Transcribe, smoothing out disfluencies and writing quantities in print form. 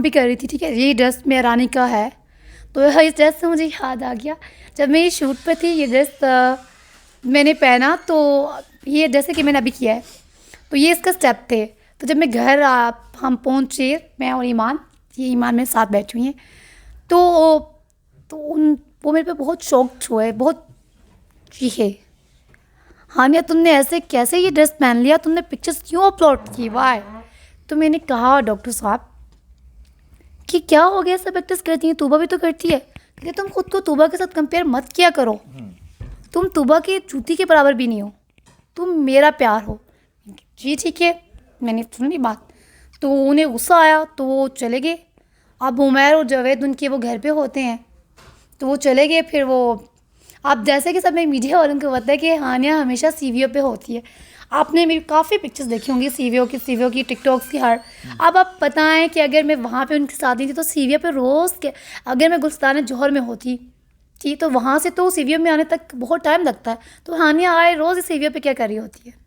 भी कर रही थी, ठीक है, ये ड्रेस मेरा रानी का है। तो इस ड्रेस से मुझे याद आ गया, जब मैं ये शूट पे थी ये ड्रेस मैंने पहना, तो ये जैसे कि मैंने अभी किया है, तो ये इसका स्टेप थे। तो जब मैं घर हम पहुँचे, मैं और ईमान, ये ईमान मेरे साथ बैठी हुई हैं, तो वो मेरे पे बहुत शॉक्ड हुए, बहुत चीखे, हानिया तुमने ऐसे कैसे ये ड्रेस पहन लिया, तुमने पिक्चर्स क्यों अपलोड की, वाई? तो मैंने कहा डॉक्टर साहब कि क्या हो गया, सब एक्ट्रेस करती हैं, तूबा भी तो करती है। कहते तुम खुद को तूबा के साथ कंपेयर मत किया करो, तुम तूबा की जूती के बराबर भी नहीं हो, तुम मेरा प्यार हो। जी ठीक है, मैंने सुन ली बात। तो उन्हें गुस्सा आया तो वो चले गए। अब उमैर और जावेद उनके वो घर पे होते हैं, तो वो चले गए। फिर वो, आप जैसे कि सब मीडिया वालों को पता है कि हानिया हमेशा सीवीओ पे होती है। आपने मेरी काफ़ी पिक्चर्स देखी होंगी सीवीओ की टिकटॉक्स की हर। अब आप बताएं कि अगर मैं वहाँ पे उनके साथ नहीं थी तो सीवीओ पे रोज़ के, अगर मैं गुलस्तान जौहर में होती थी तो वहाँ से तो सीवीओ में आने तक बहुत टाइम लगता है, तो हानिया आए रोज़ सीवीओ पे क्या कर रही होती है।